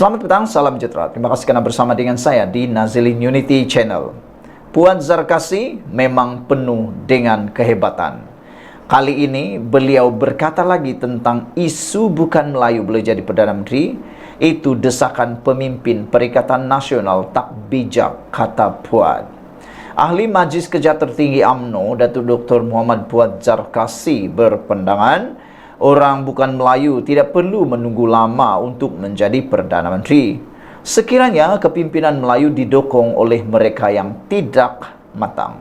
Selamat petang, salam sejahtera. Terima kasih karena bersama dengan saya di Nazilin Unity Channel. Puan Zarkasi memang penuh dengan kehebatan. Kali ini beliau berkata lagi tentang isu bukan Melayu boleh jadi Perdana Menteri. Itu desakan pemimpin Perikatan Nasional tak bijak, kata Puan. Ahli Majlis Kerja Tertinggi UMNO, Datuk Dr. Muhammad Puan Zarkasi berpandangan orang bukan Melayu tidak perlu menunggu lama untuk menjadi Perdana Menteri. Sekiranya kepimpinan Melayu didukung oleh mereka yang tidak matang.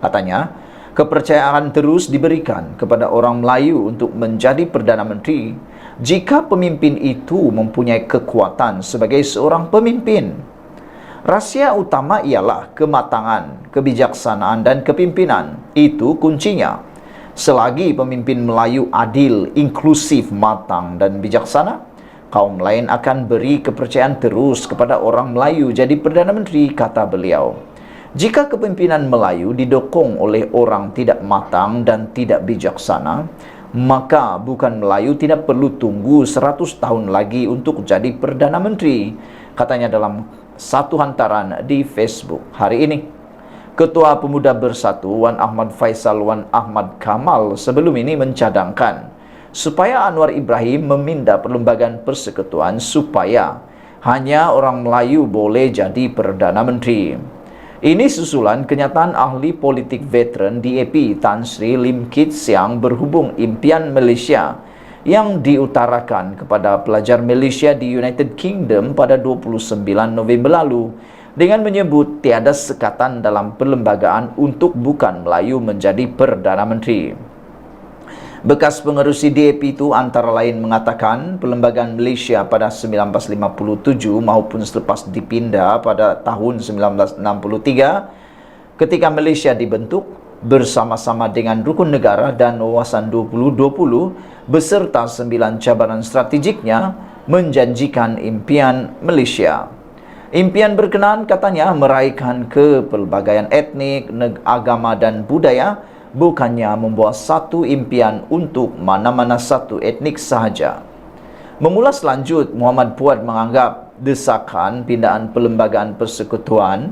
Katanya, kepercayaan terus diberikan kepada orang Melayu untuk menjadi Perdana Menteri jika pemimpin itu mempunyai kekuatan sebagai seorang pemimpin. Rahsia utama ialah kematangan, kebijaksanaan dan kepimpinan. Itu kuncinya. Selagi pemimpin Melayu adil, inklusif, matang dan bijaksana, kaum lain akan beri kepercayaan terus kepada orang Melayu jadi Perdana Menteri, kata beliau. Jika kepimpinan Melayu didukung oleh orang tidak matang dan tidak bijaksana, maka bukan Melayu tidak perlu tunggu 100 tahun lagi untuk jadi Perdana Menteri, katanya dalam satu hantaran di Facebook hari ini. Ketua Pemuda Bersatu Wan Ahmad Faisal Wan Ahmad Kamal sebelum ini mencadangkan supaya Anwar Ibrahim meminda Perlembagaan Persekutuan supaya hanya orang Melayu boleh jadi Perdana Menteri. Ini susulan kenyataan ahli politik veteran DAP Tan Sri Lim Kit Siang berhubung impian Malaysia yang diutarakan kepada pelajar Malaysia di United Kingdom pada 29 November lalu dengan menyebut tiada sekatan dalam perlembagaan untuk bukan Melayu menjadi Perdana Menteri. Bekas pengerusi DAP itu antara lain mengatakan perlembagaan Malaysia pada 1957 maupun selepas dipindah pada tahun 1963 ketika Malaysia dibentuk bersama-sama dengan Rukun Negara dan Wawasan 2020 beserta 9 cabaran strategiknya menjanjikan impian Malaysia. Impian berkenaan katanya meraihkan kepelbagaian etnik, agama dan budaya, bukannya membuat satu impian untuk mana-mana satu etnik sahaja. Mengulas lanjut, Muhammad Puan menganggap desakan pindahan Perlembagaan Persekutuan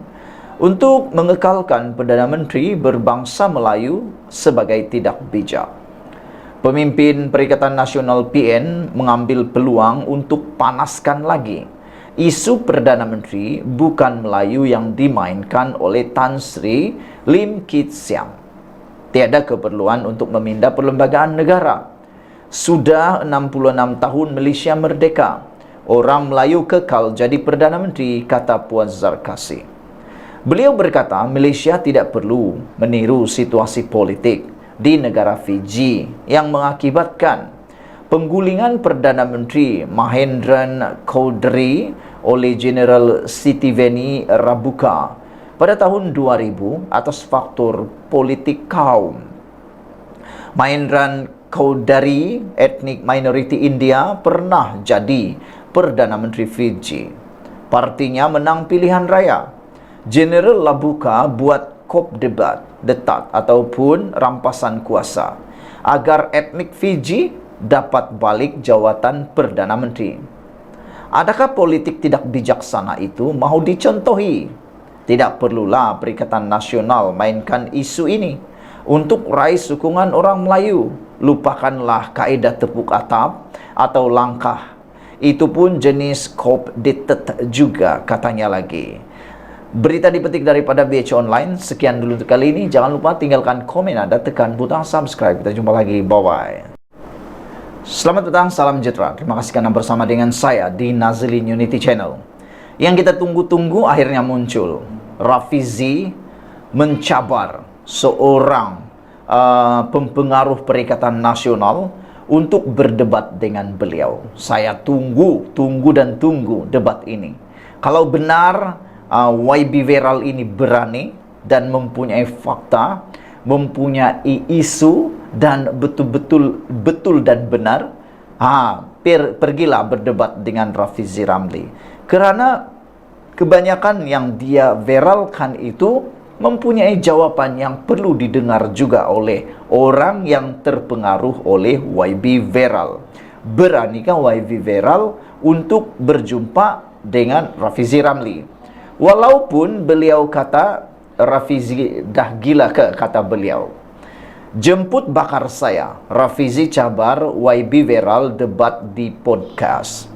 untuk mengekalkan Perdana Menteri berbangsa Melayu sebagai tidak bijak. Pemimpin Perikatan Nasional PN mengambil peluang untuk panaskan lagi isu Perdana Menteri bukan Melayu yang dimainkan oleh Tan Sri Lim Kit Siang. Tiada keperluan untuk memindah perlembagaan negara. Sudah 66 tahun Malaysia merdeka. Orang Melayu kekal jadi Perdana Menteri, kata Puan Zarkasi. Beliau berkata Malaysia tidak perlu meniru situasi politik di negara Fiji yang mengakibatkan penggulingan Perdana Menteri Mahendran Chaudhry oleh Jeneral Sitiveni Rabuka pada tahun 2000 atas faktor politik kaum. Mahendran Chaudhry, etnik minoriti India, pernah jadi Perdana Menteri Fiji. Partinya menang pilihan raya. Jeneral Rabuka buat kop detak ataupun rampasan kuasa agar etnik Fiji dapat balik jawatan Perdana Menteri. Adakah politik tidak bijaksana itu mahu dicontohi? Tidak perlulah Perikatan Nasional mainkan isu ini untuk raih sokongan orang Melayu. Lupakanlah kaedah tepuk atap atau langkah. Itu pun jenis kop detet juga, katanya lagi. Berita dipetik daripada BH Online. Sekian dulu untuk kali ini. Jangan lupa tinggalkan komen dan tekan butang subscribe. Kita jumpa lagi. Bye-bye. Selamat petang, salam sejahtera. Terima kasih karena bersama dengan saya di Nazilin Unity Channel. Yang kita tunggu-tunggu akhirnya muncul. Rafizi mencabar seorang pempengaruh Perikatan Nasional untuk berdebat dengan beliau. Saya tunggu dan tunggu debat ini. Kalau benar YB Viral ini berani dan mempunyai fakta, mempunyai isu dan betul dan benar, pergilah berdebat dengan Rafizi Ramli. Karena kebanyakan yang dia viralkan itu mempunyai jawaban yang perlu didengar juga oleh orang yang terpengaruh oleh YB Viral. Beranikah YB Viral untuk berjumpa dengan Rafizi Ramli? Walaupun beliau kata Rafizi dah gila ke, kata beliau. Jemput bakar saya, Rafizi cabar YB Viral debat di podcast.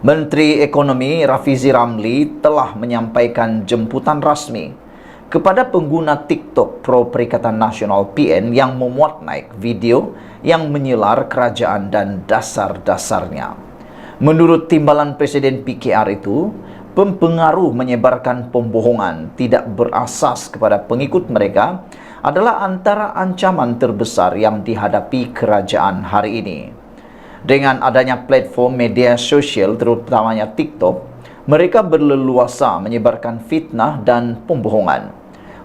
Menteri Ekonomi Rafizi Ramli telah menyampaikan jemputan rasmi kepada pengguna TikTok pro Perikatan Nasional PN yang memuat naik video yang menyelar kerajaan dan dasar-dasarnya. Menurut timbalan Presiden PKR itu, pempengaruh menyebarkan pembohongan tidak berasas kepada pengikut mereka adalah antara ancaman terbesar yang dihadapi kerajaan hari ini. Dengan adanya platform media sosial terutamanya TikTok, mereka berleluasa menyebarkan fitnah dan pembohongan.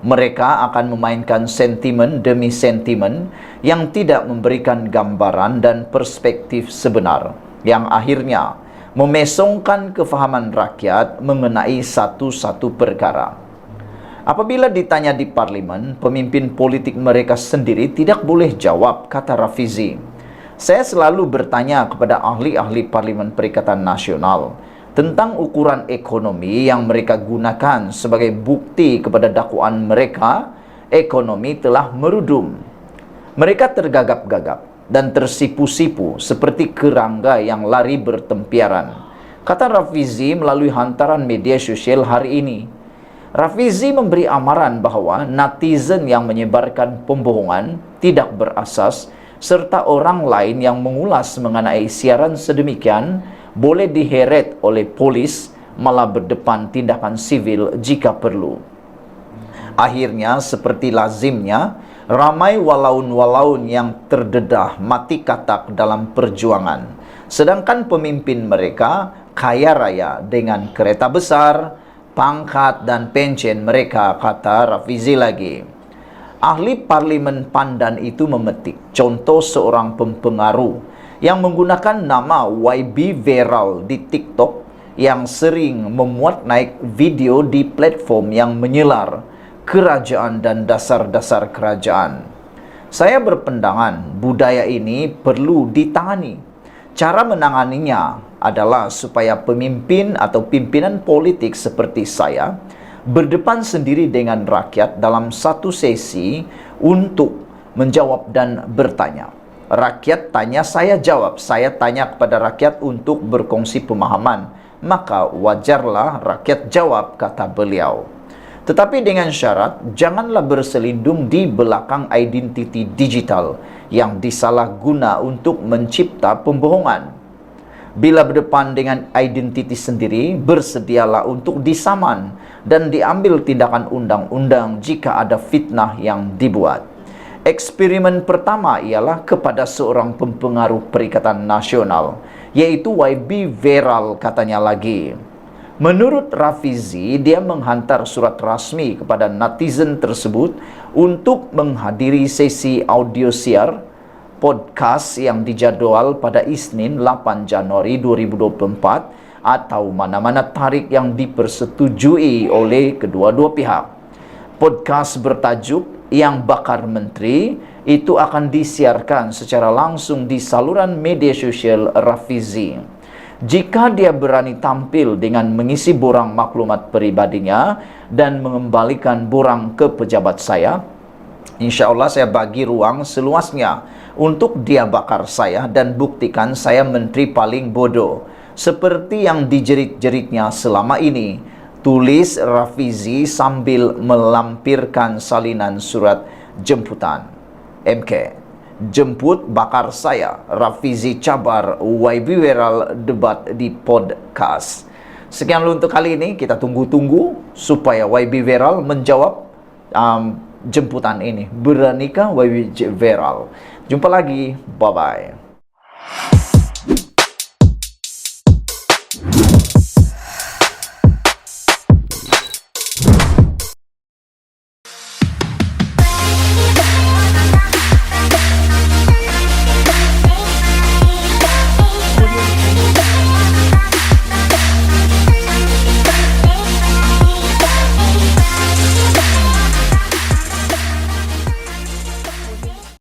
Mereka akan memainkan sentimen demi sentimen yang tidak memberikan gambaran dan perspektif sebenar, yang akhirnya memesongkan kefahaman rakyat mengenai satu-satu perkara. Apabila ditanya di parlimen, pemimpin politik mereka sendiri tidak boleh jawab, kata Rafizi. Saya selalu bertanya kepada ahli-ahli Parlimen Perikatan Nasional tentang ukuran ekonomi yang mereka gunakan sebagai bukti kepada dakwaan mereka, ekonomi telah merudum. Mereka tergagap-gagap dan tersipu-sipu seperti kerangga yang lari bertempiaran, kata Rafizi melalui hantaran media sosial hari ini. Rafizi memberi amaran bahawa netizen yang menyebarkan pembohongan tidak berasas serta orang lain yang mengulas mengenai siaran sedemikian boleh diheret oleh polis, malah berdepan tindakan sivil jika perlu. Akhirnya, seperti lazimnya, ramai walaun-walaun yang terdedah mati katak dalam perjuangan. Sedangkan pemimpin mereka kaya raya dengan kereta besar, pangkat dan pension mereka, kata Rafizi lagi. Ahli Parlimen Pandan itu memetik contoh seorang pempengaruh yang menggunakan nama YB Viral di TikTok yang sering memuat naik video di platform yang menyelar kerajaan dan dasar-dasar kerajaan. Saya berpendangan budaya ini perlu ditangani. Cara menanganinya adalah supaya pemimpin atau pimpinan politik seperti saya berdepan sendiri dengan rakyat dalam satu sesi untuk menjawab dan bertanya. Rakyat tanya, saya jawab. Saya tanya kepada rakyat untuk berkongsi pemahaman. Maka wajarlah rakyat jawab, kata beliau. Tetapi dengan syarat, janganlah berselindung di belakang identiti digital yang disalahguna untuk mencipta pembohongan. Bila berdepan dengan identiti sendiri, bersedialah untuk disaman dan diambil tindakan undang-undang jika ada fitnah yang dibuat. Eksperimen pertama ialah kepada seorang pempengaruh Perikatan Nasional, yaitu YB Viral, katanya lagi. Menurut Rafizi, dia menghantar surat rasmi kepada netizen tersebut untuk menghadiri sesi audio siar podcast yang dijadwal pada Isnin 8 Januari 2024 atau mana-mana tarikh yang dipersetujui oleh kedua-dua pihak. Podcast bertajuk Yang Bakar Menteri itu akan disiarkan secara langsung di saluran media sosial Rafizi. Jika dia berani tampil dengan mengisi borang maklumat peribadinya dan mengembalikan borang ke pejabat saya, insya Allah saya bagi ruang seluasnya untuk dia bakar saya dan buktikan saya menteri paling bodoh seperti yang dijerit-jeritnya selama ini, tulis Rafizi sambil melampirkan salinan surat jemputan. MK, jemput bakar saya, Rafizi cabar YB Viral debat di podcast. Sekian dulu untuk kali ini, kita tunggu-tunggu supaya YB Viral menjawab jemputan ini. Beranikah YB Viral? Jumpa lagi, bye-bye.